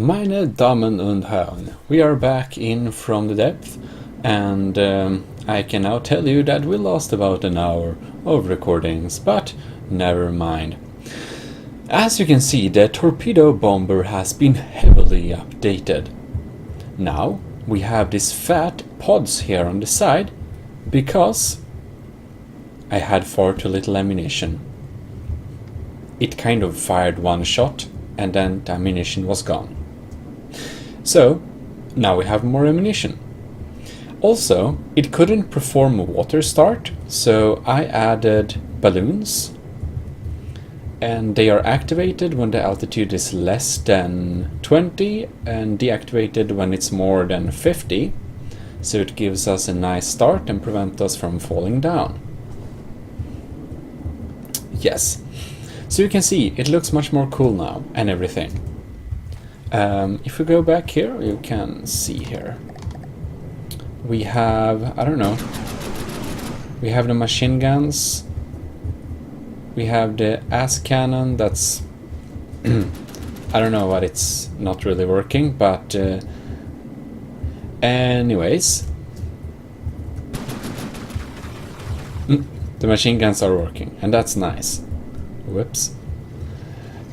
Meine Damen und Herren, we are back in from the depth, and I can now tell you that we lost about an hour of recordings, but never mind. As you can see, the torpedo bomber has been heavily updated. Now we have these fat pods here on the side, because I had far too little ammunition. It kind of fired one shot, and then the ammunition was gone. So, now we have more ammunition. Also, it couldn't perform a water start, so I added balloons, and they are activated when the altitude is less than 20 and deactivated when it's more than 50, so it gives us a nice start and prevents us from falling down. Yes, so you can see it looks much more cool now and everything. If we go back here, you can see here. We have, I don't know, we have the machine guns, we have the ass cannon that's, I don't know what, it's not really working, but anyways, the machine guns are working, and that's nice. Whoops.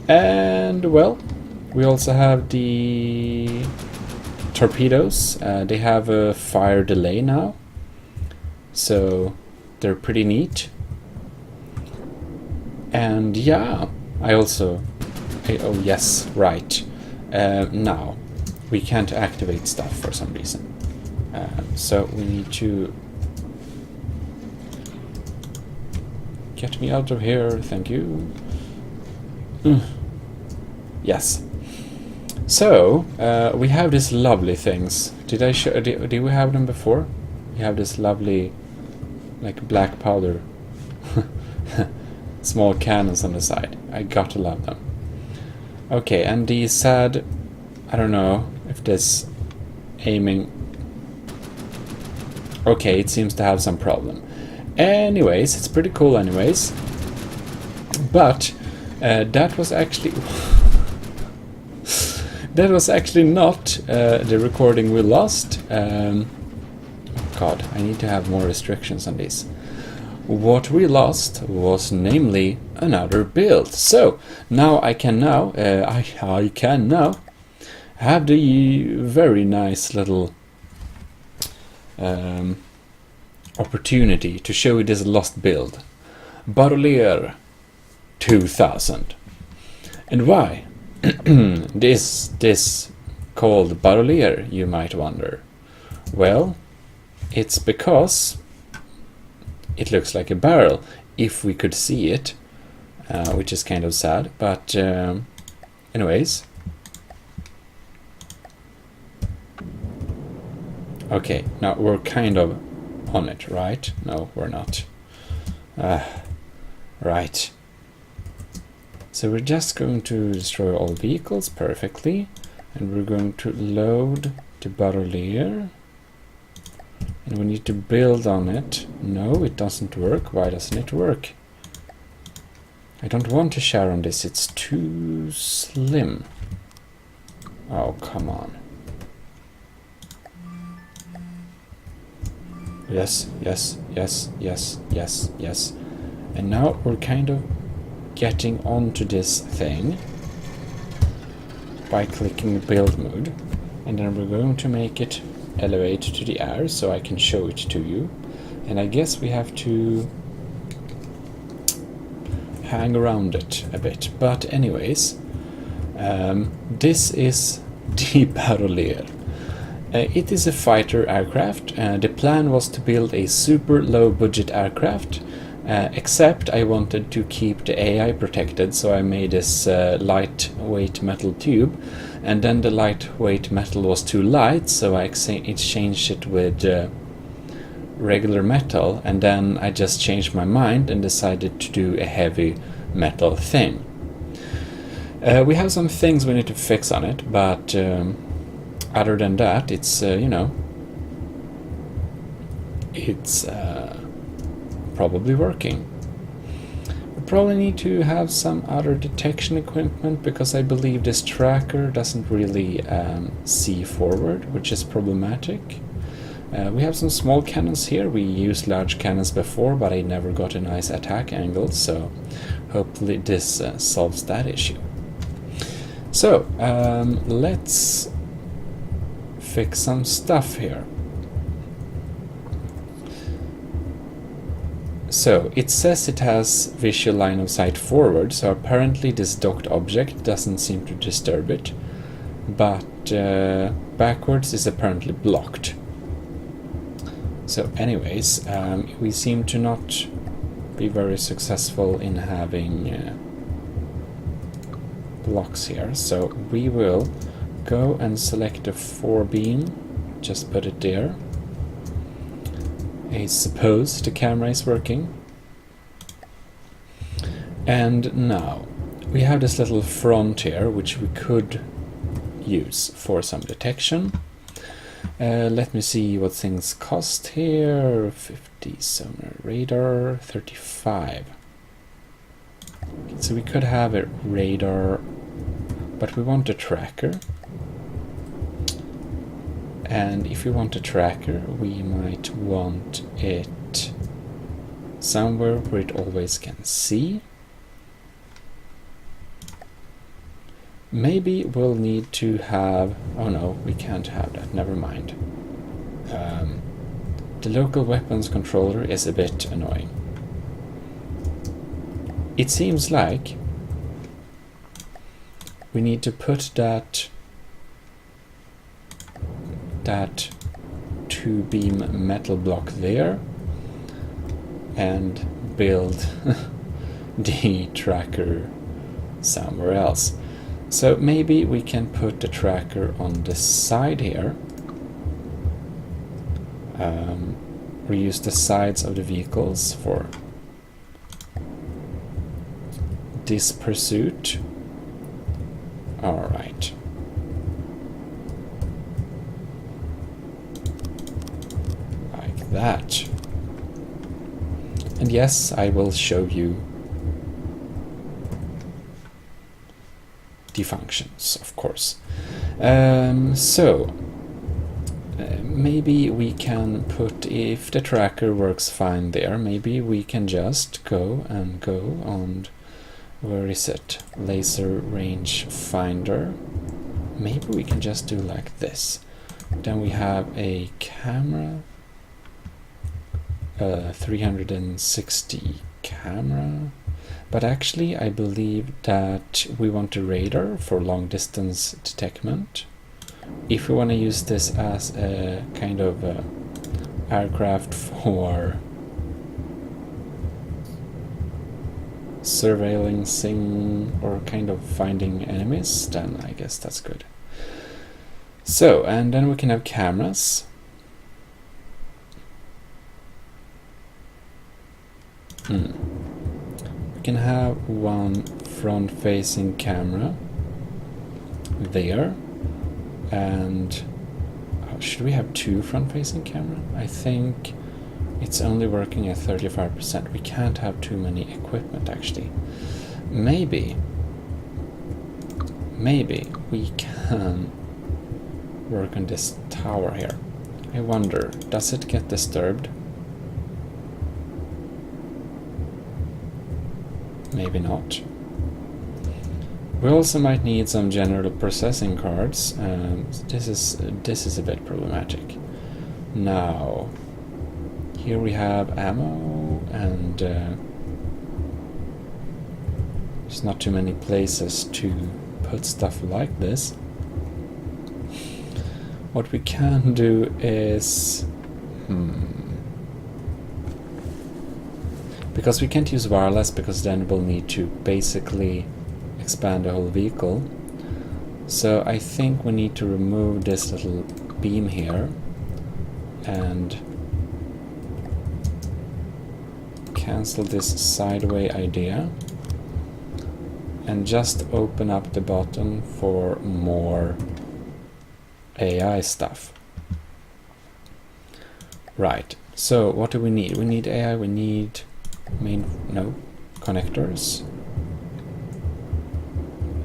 And well, we also have the torpedoes. They have a fire delay now, so they're pretty neat. And yeah, oh yes, right. Now we can't activate stuff for some reason, so we need to get me out of here, thank you. Yes. So, we have these lovely things. Did we have them before? We have this lovely, like, black powder small cannons on the side. I gotta love them. Okay, and the sad, I don't know if this aiming, okay, it seems to have some problem. Anyways, it's pretty cool anyways. But that was actually that was actually not the recording we lost. Oh God, I need to have more restrictions on this. What we lost was namely another build. So now I can now have the very nice little opportunity to show you this lost build, Barrelrolleér 2000. And why this called Barrelrolleér, you might wonder? Well, it's because it looks like a barrel if we could see it, which is kind of sad, but anyways. Okay, now we're kind of on it, right? No, we're not. Right. So we're just going to destroy all vehicles perfectly, and we're going to load the Barrelrolleér, and we need to build on it. No, it doesn't work. Why doesn't it work? I don't want to share on this, it's too slim. Oh, come on. Yes, yes, yes, yes, yes, yes. And now we're kind of getting onto this thing by clicking build mode, and then we're going to make it elevate to the air so I can show it to you. And I guess we have to hang around it a bit. But anyways, this is the Barrelrolleér. It is a fighter aircraft. The plan was to build a super low budget aircraft, except I wanted to keep the AI protected, so I made this lightweight metal tube, and then the lightweight metal was too light, so I exchanged it with regular metal, and then I just changed my mind and decided to do a heavy metal thing. We have some things we need to fix on it, but other than that, it's, you know, it's probably working. probably need to have some other detection equipment, because I believe this tracker doesn't really see forward, which is problematic. We have some small cannons here. We used large cannons before, but I never got a nice attack angle, so hopefully this solves that issue. So let's fix some stuff here. So it says it has visual line of sight forward, so apparently this docked object doesn't seem to disturb it, but backwards is apparently blocked. So anyways, we seem to not be very successful in having blocks here, so we will go and select a 4-beam, just put it there. I suppose the camera is working. And now we have this little front here, which we could use for some detection. Let me see what things cost here. 50 sonar radar, 35. So we could have a radar, but we want a tracker. And if we want a tracker, we might want it somewhere where it always can see. Maybe we'll need to have... oh no, we can't have that, never mind. The local weapons controller is a bit annoying. It seems like we need to put that 2-beam metal block there and build the tracker somewhere else. So maybe we can put the tracker on the side here. Reuse the sides of the vehicles for this pursuit. Alright. Like that. And yes, I will show you the functions, of course. Maybe we can put, if the tracker works fine there, maybe we can just go on, where is it? Laser range finder. Maybe we can just do like this. Then we have a camera, 360 camera. But actually, I believe that we want a radar for long distance detectment. If we want to use this as a kind of aircraft for surveilling or kind of finding enemies, then I guess that's good. So, and then we can have cameras. We can have one front-facing camera there, and should we have two front-facing camera? I think it's only working at 35%. We can't have too many equipment actually. Maybe we can work on this tower here. I wonder, does it get disturbed? Maybe not. We also might need some general processing cards. This is a bit problematic. Now, here we have ammo, and there's not too many places to put stuff like this. What we can do is... because we can't use wireless, because then we'll need to basically expand the whole vehicle. So I think we need to remove this little beam here and cancel this sideway idea and just open up the bottom for more AI stuff. Right, so what do we need? We need AI, we need connectors.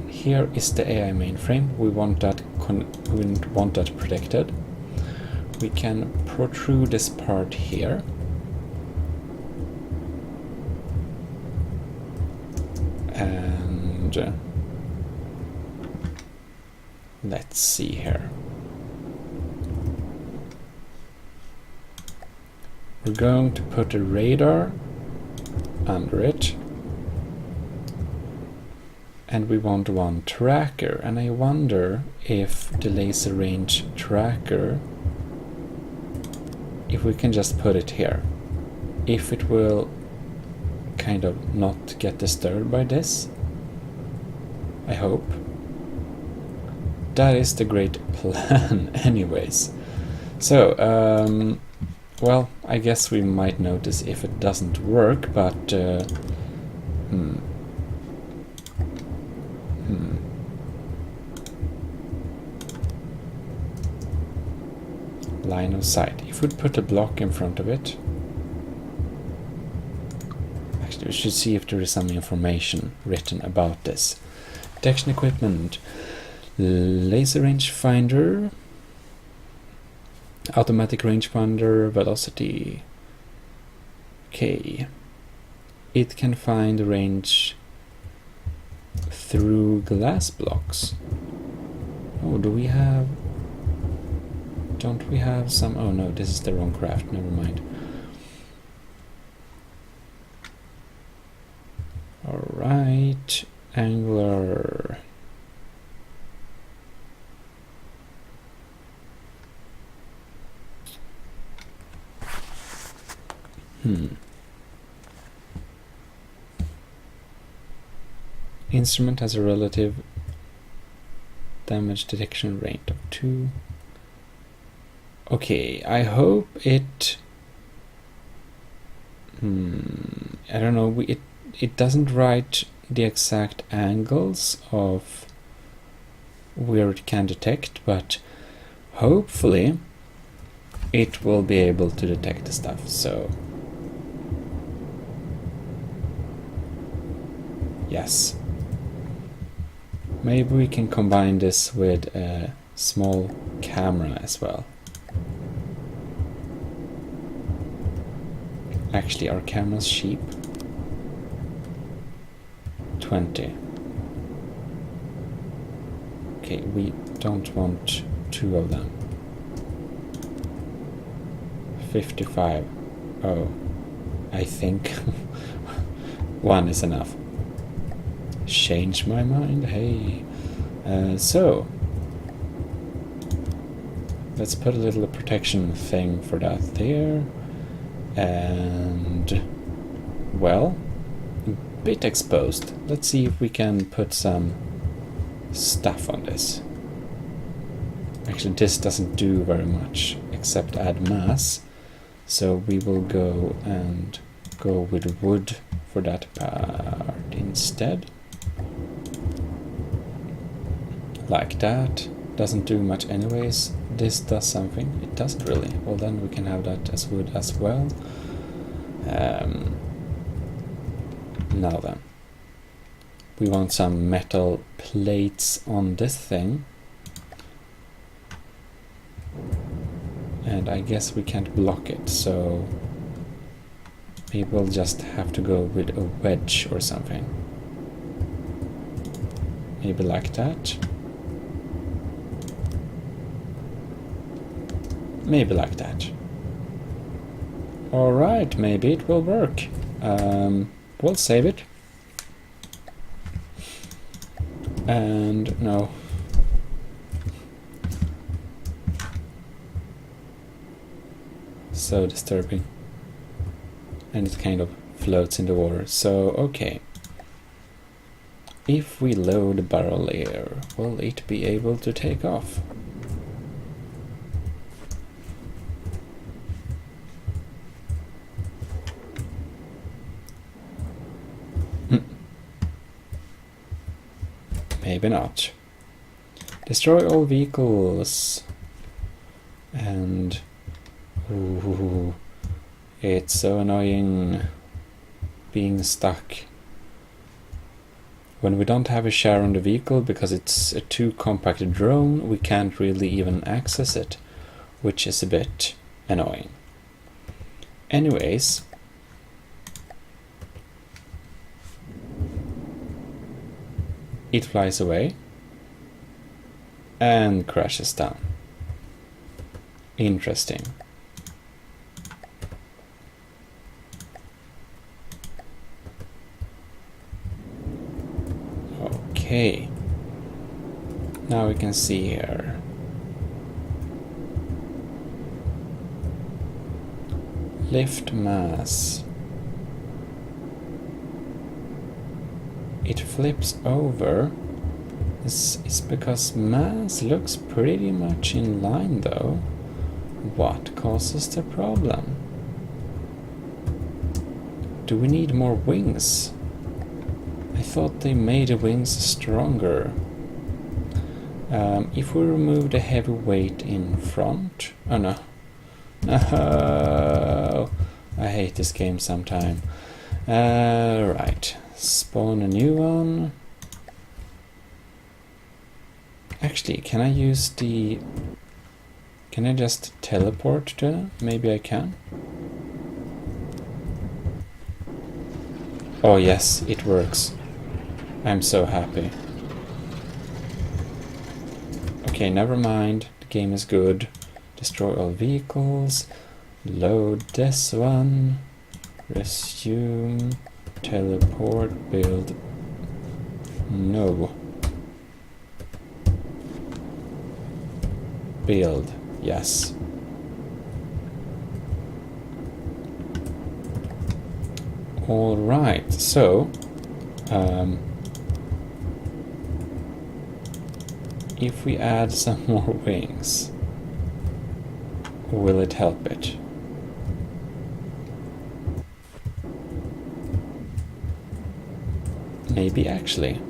Here is the AI mainframe. We want that protected. We can protrude this part here. And let's see here. We're going to put a radar under it. And we want one tracker. And I wonder if the laser range tracker, if we can just put it here, if it will kind of not get disturbed by this. I hope. That is the great plan anyways. So, well, I guess we might notice if it doesn't work, but line of sight. If we put a block in front of it, actually we should see if there is some information written about this. Detection equipment, laser rangefinder, automatic rangefinder, velocity. Okay. It can find range through glass blocks. Oh, do we have... Don't we have some... Oh no, this is the wrong craft, never mind. Alright, angular. Instrument has a relative damage detection rate of 2. Okay, I hope it... I don't know, it doesn't write the exact angles of where it can detect, but hopefully it will be able to detect the stuff, so... Yes. Maybe we can combine this with a small camera as well. Actually, are cameras cheap? 20. Okay, we don't want 2 of them. 55. Oh, I think 1 is enough. Change my mind, hey. So, let's put a little protection thing for that there. And, well, a bit exposed. Let's see if we can put some stuff on this. Actually, this doesn't do very much except add mass. So we will go and go with wood for that part instead. Like that. Doesn't do much anyways. This does something. It doesn't really. Well, then we can have that as wood as well. Now then. We want some metal plates on this thing. And I guess we can't block it, so maybe we'll just have to go with a wedge or something. Maybe like that. Maybe like that. Alright, maybe it will work. We'll save it. And no. So disturbing. And it kind of floats in the water. So, okay. If we load Barrelrolleér, will it be able to take off? Maybe not. Destroy all vehicles. And... Ooh, it's so annoying being stuck When we don't have a share on the vehicle because it's a too compacted drone, we can't really even access it, which is a bit annoying. Anyways, it flies away and crashes down. Interesting. Okay, now we can see here. Lift mass. It flips over. This is because mass looks pretty much in line though. What causes the problem? Do we need more wings? I thought they made the wings stronger. If we remove the heavy weight in front... Oh no. No! I hate this game sometime. Right. Spawn a new one. Actually, can I use the... Can I just teleport to them? Maybe I can. Oh yes, it works. I'm so happy. Okay, never mind. The game is good. Destroy all vehicles. Load this one. Resume. Teleport. Build. No. Build. Yes. All right. So, if we add some more wings, will it help it? Maybe actually.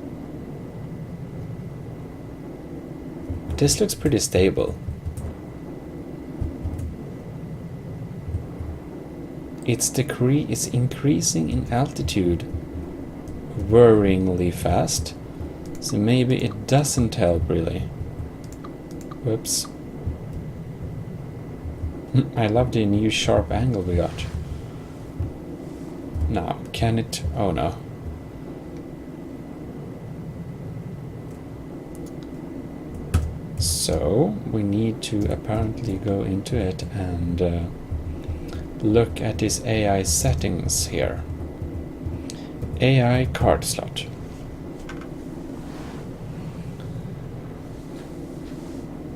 This looks pretty stable. It's increasing in altitude worryingly fast, so maybe it doesn't help really. Whoops. I love the new sharp angle we got. Now, can it... Oh no. So, we need to apparently go into it and look at this AI settings here. AI card slot.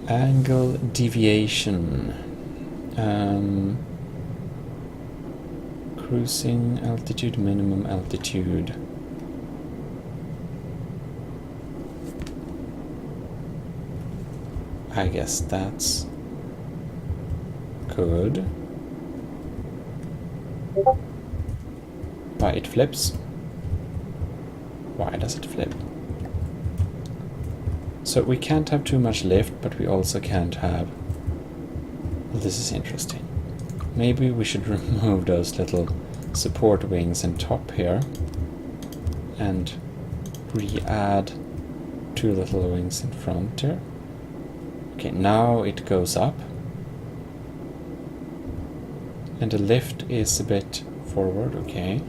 Angle deviation. Cruising altitude, minimum altitude. I guess that's good. Why it flips? Why does it flip? So we can't have too much lift, but we also can't have... Well, this is interesting. Maybe we should remove those little support wings and top here and re-add 2 little wings in front here. Okay, now it goes up and the lift is a bit forward, okay.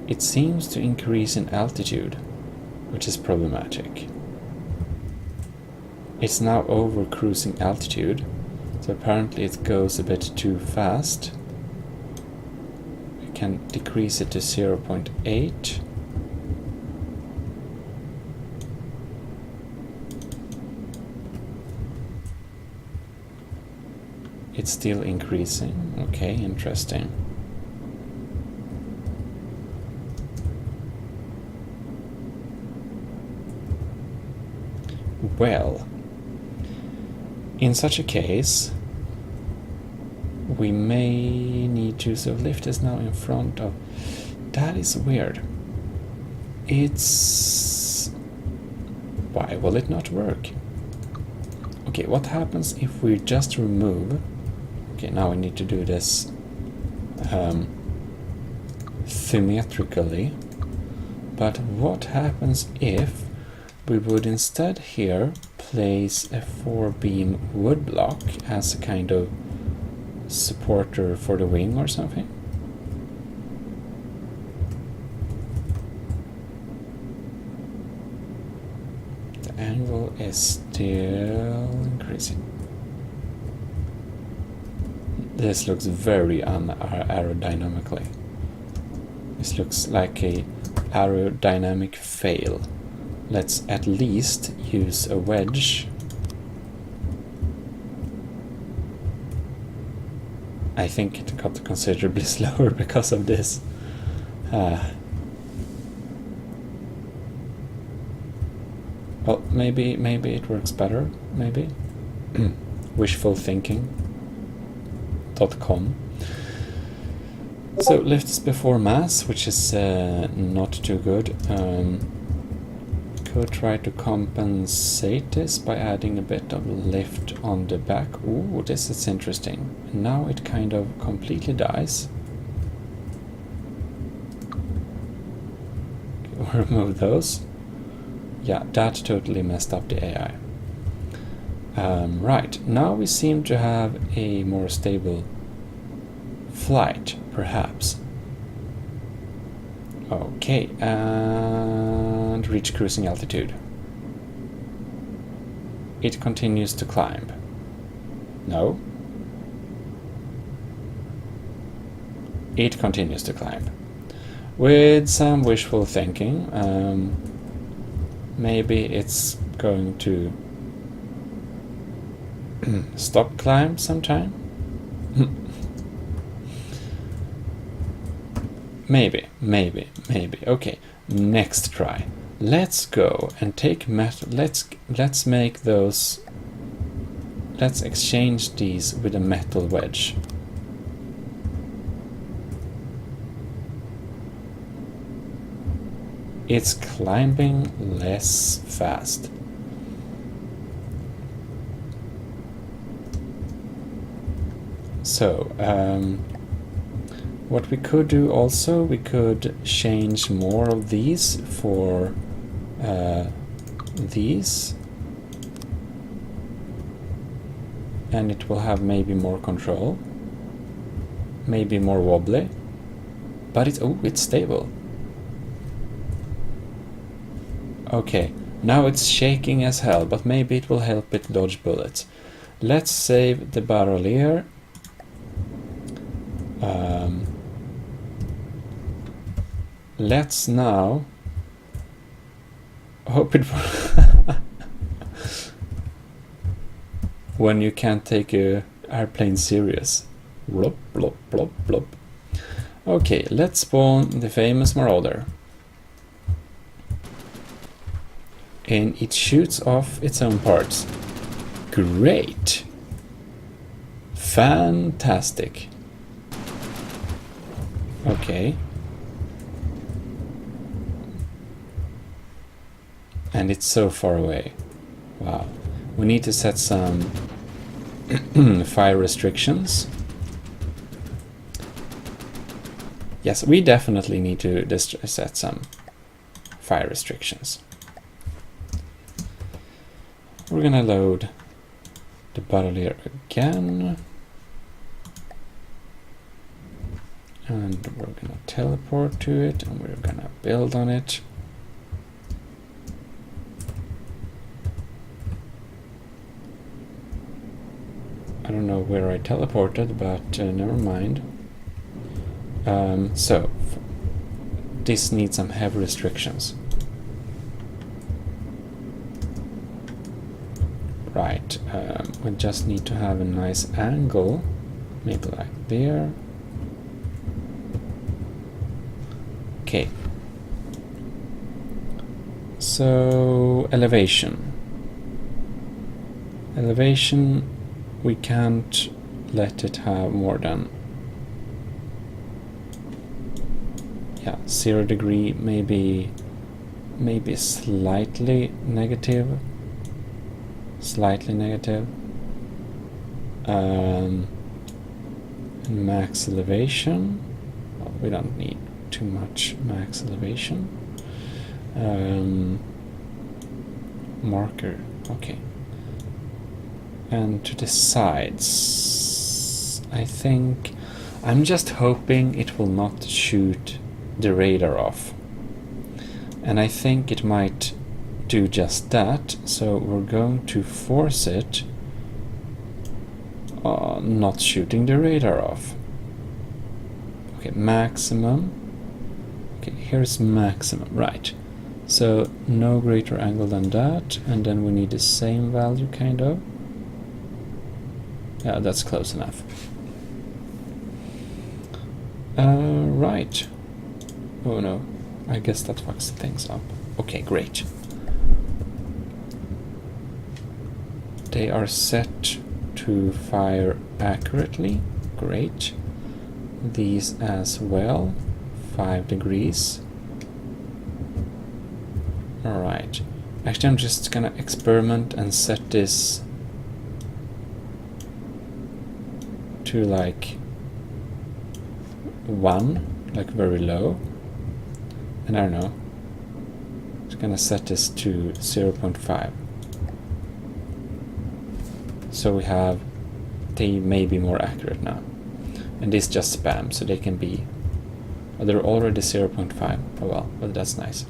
It seems to increase in altitude, which is problematic. It's now over cruising altitude, so apparently it goes a bit too fast. We can decrease it to 0.8. It's still increasing. Okay, interesting. Well, in such a case, we may need to... So lift is now in front of... That is weird. It's... Why will it not work? Okay, what happens if we just remove... Okay, now we need to do this symmetrically. but what happens if we would instead here place a 4-beam wood block as a kind of supporter for the wing or something? The angle is still increasing. This looks very aerodynamically. This looks like a aerodynamic fail. Let's at least use a wedge. I think it got considerably slower because of this. Well, maybe it works better, maybe. Wishful thinking.com. So lifts before mass, which is not too good. Could try to compensate this by adding a bit of lift on the back. Ooh, this is interesting. Now it kind of completely dies. Remove those. Yeah, that totally messed up the AI. Right, now we seem to have a more stable flight, perhaps. Okay, and reach cruising altitude. It continues to climb. No. It continues to climb. With some wishful thinking, maybe it's going to stop climb sometime. Maybe. Okay, next try. Let's go and take metal. Let's make those. Let's exchange these with a metal wedge. It's climbing less fast. So, what we could do also, we could change more of these for these, and it will have maybe more control, maybe more wobbly, but it's stable. Okay, now it's shaking as hell, but maybe it will help it dodge bullets. Let's save the Barrelrolleér. Let's now hope it when you can't take a airplane serious. Blop, blop, blop, blop. Okay, let's spawn the famous Marauder. And it shoots off its own parts. Great! Fantastic! Okay. And it's so far away. Wow. We need to set some fire restrictions. Yes, we definitely need to set some fire restrictions. We're gonna load the Barrelrolleér again. And we're gonna teleport to it and we're gonna build on it. I don't know where I teleported, but never mind. So, this needs some heavy restrictions. Right, we just need to have a nice angle, maybe like there. Okay. So, elevation. Elevation, we can't let it have more than 0 degree, maybe slightly negative. And max elevation, well, we don't need too much max elevation. Marker, okay. And to the sides, I think, I'm just hoping it will not shoot the radar off. And I think it might do just that, so we're going to force it not shooting the radar off. Okay, maximum. Okay, here's maximum, right. So no greater angle than that, and then we need the same value, kind of. Yeah, that's close enough. Right. Oh no, I guess that fucks things up. Okay, great. They are set to fire accurately. Great. These as well. 5 degrees. Alright. Actually, I'm just gonna experiment and set this to like 1, like very low. And I don't know. Just gonna set this to 0.5. So we have, they may be more accurate now. And this just spam, so they can be, oh, they're already 0.5. Oh well, but that's nice.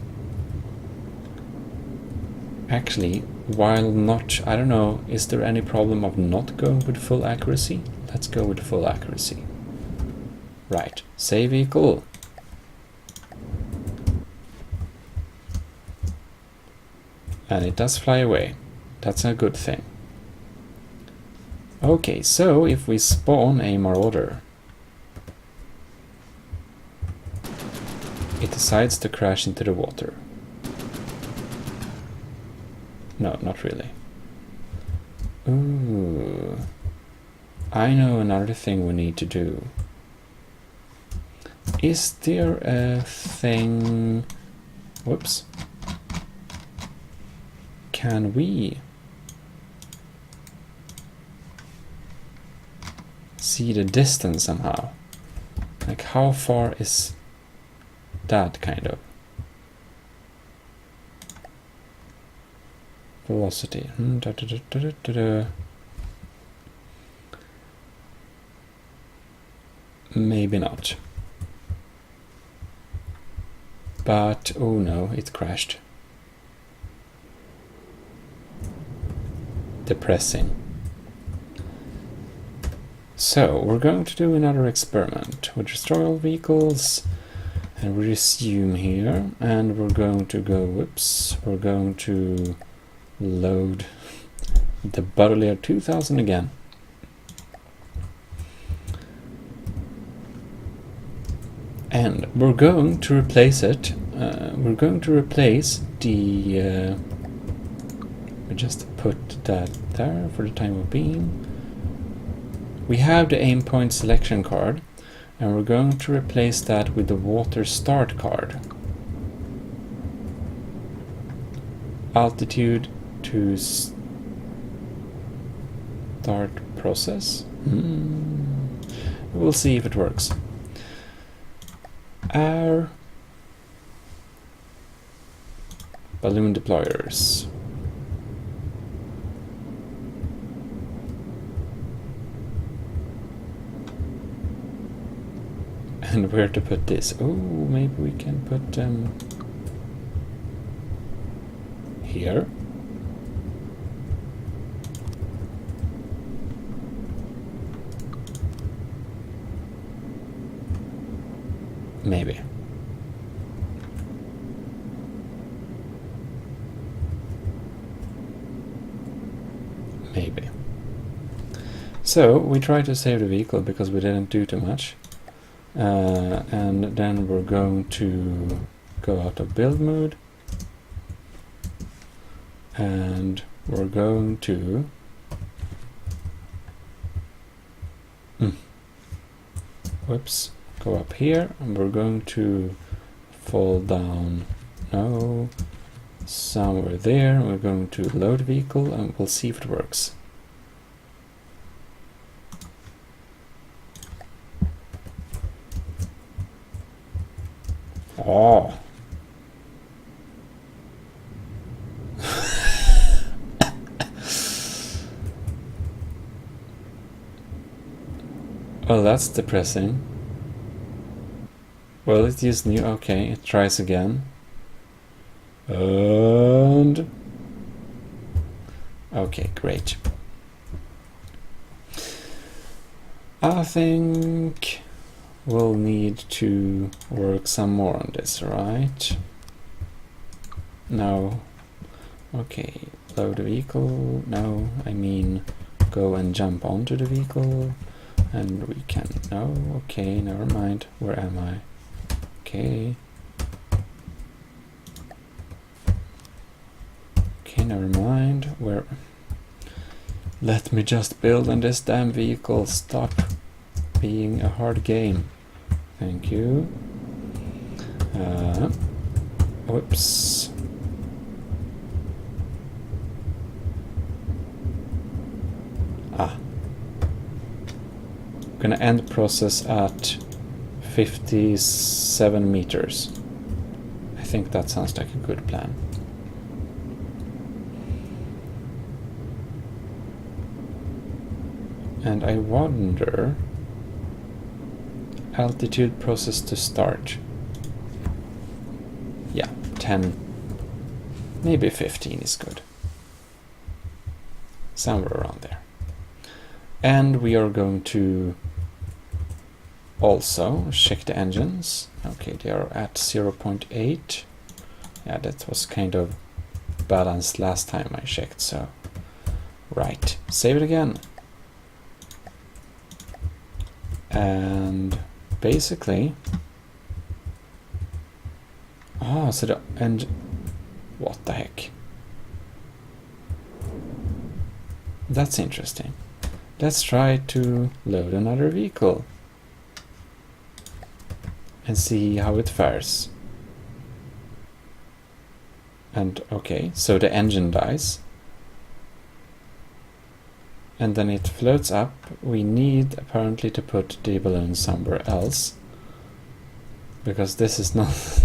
Actually, while not, I don't know, is there any problem of not going with full accuracy? Let's go with full accuracy. Right, save vehicle. And it does fly away. That's a good thing. Okay, so if we spawn a marauder, it decides to crash into the water. No, not really. Ooh. I know another thing we need to do. Is there a thing... Whoops. Can we see the distance somehow? Like, how far is that, kind of? Velocity. Maybe not. But, oh no, it crashed. Depressing. So, we're going to do another experiment with destroy all vehicles, and we resume here, and we're going to go, whoops, we're going to load the Barrelrolleér 2000 again. And we're going to replace it, we're going to replace the, we just put that there for the time of being. We have the aim point selection card, and we're going to replace that with the water start card. Altitude to start process. We'll see if it works. Air balloon deployers. And where to put this? Oh, maybe we can put them here. Maybe. Maybe. So we try to save the vehicle because we didn't do too much. And then we're going to go out of build mode, and we're going to whoops, go up here, and we're going to fall down, no, somewhere there, and we're going to load vehicle, and we'll see if it works. Oh, Oh, that's depressing. Well, it is new. Okay, it tries again. And... okay, great. I think we'll need to work some more on this, right? No. Okay, load the vehicle. No, I mean go and jump onto the vehicle. And we can... no, okay, never mind. Where am I? Okay. Okay, never mind. Where... let me just build on this damn vehicle. Stop being a hard game. Thank you. Whoops. I'm gonna end the process at 57 meters. I think that sounds like a good plan. And I wonder... altitude process to start. Yeah, 10, maybe 15 is good. Somewhere around there. And we are going to also check the engines. Okay, they are at 0.8. Yeah, that was kind of balanced last time I checked, so... right, save it again. And basically... ah, so the engine... what the heck? That's interesting. Let's try to load another vehicle and see how it fares. And okay, so the engine dies. And then it floats up. We need apparently to put the balloon somewhere else, because this is not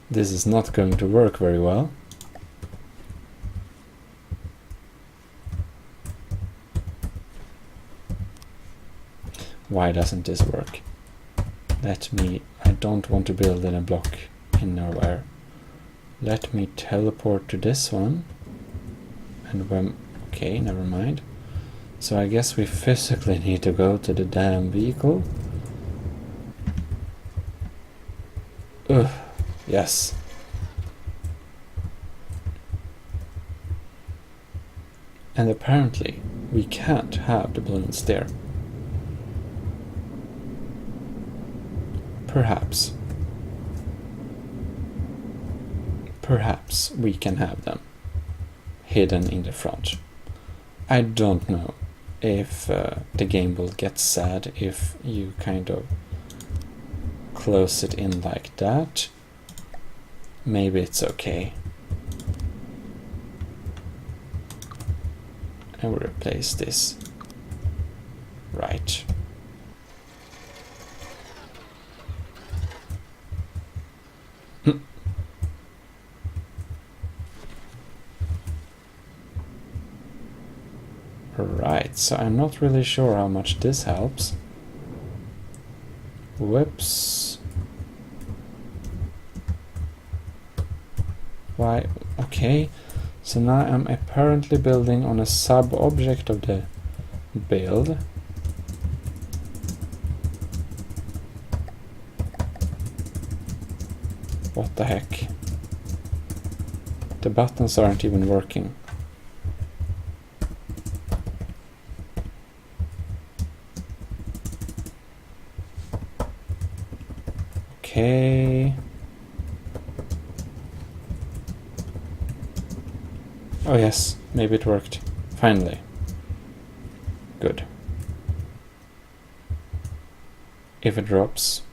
this is not going to work very well. Why doesn't this work? I don't want to build in a block in nowhere. Let me teleport to this one. And when... okay, never mind. So I guess we physically need to go to the damn vehicle. Ugh, yes. And apparently we can't have the balloons there. Perhaps we can have them hidden in the front. I don't know if the game will get sad if you kind of close it in like that. Maybe it's okay. I will replace this. Right. Right, so I'm not really sure how much this helps. Whoops. Why? Okay, so now I'm apparently building on a sub-object of the build. What the heck? The buttons aren't even working. Okay. Oh yes, maybe it worked. Finally. Good. If it drops...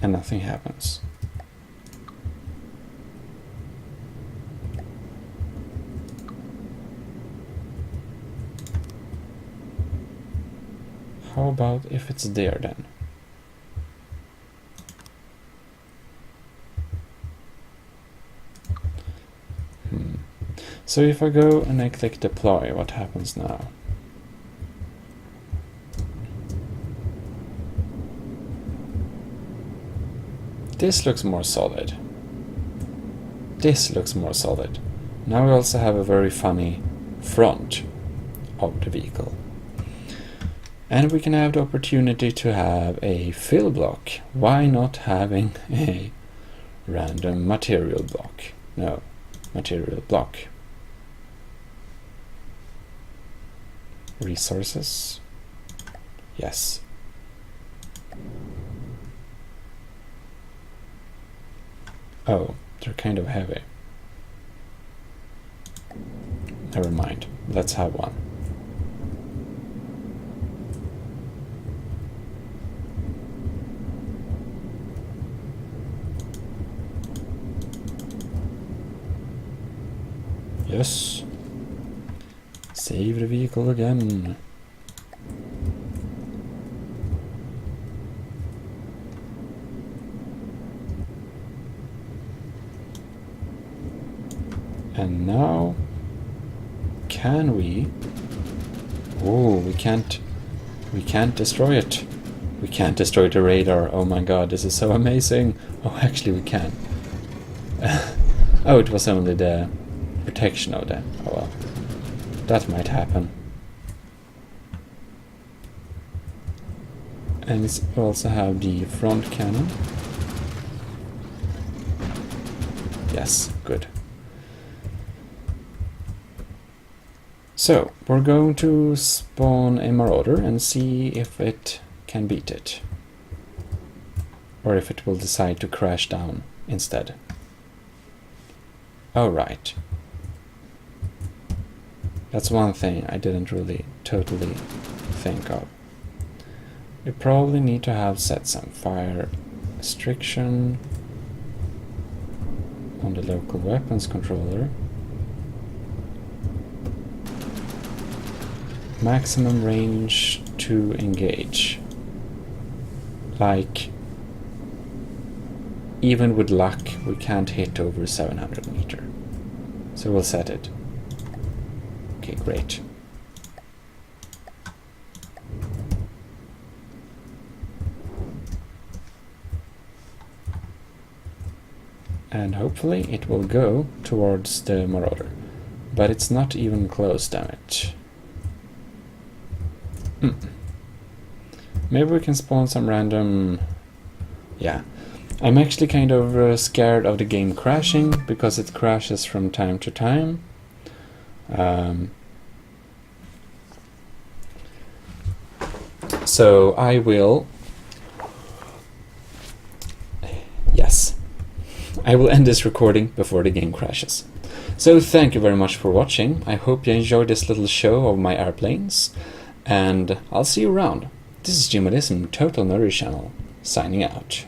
and nothing happens. How about if it's there then? So if I go and I click deploy, what happens now? This looks more solid. This looks more solid. Now we also have a very funny front of the vehicle. And we can have the opportunity to have a fill block. Why not having a random material block? No, material block. Resources. Yes. Oh, they're kind of heavy. Never mind. Let's have one. Yes. Save the vehicle again. And now, can we? Oh, we can't destroy it. We can't destroy the radar. Oh my god, this is so amazing. Oh, actually we can. Oh, it was only the protection of that. Oh well, that might happen. And we also have the front cannon. Yes, good. So, we're going to spawn a Marauder and see if it can beat it. Or if it will decide to crash down instead. Oh, right. That's one thing I didn't really totally think of. We probably need to have set some fire restriction on the local weapons controller. Maximum range to engage. Like, even with luck, we can't hit over 700 meter. So we'll set it. Okay, great. And hopefully it will go towards the Marauder. But it's not even close, damn it. Maybe we can spawn some random... Yeah. I'm actually kind of scared of the game crashing, because it crashes from time to time. So I will... Yes. I will end this recording before the game crashes. So thank you very much for watching. I hope you enjoyed this little show of my airplanes. And I'll see you around. This is Gmodism, Total Nerdy Channel, signing out.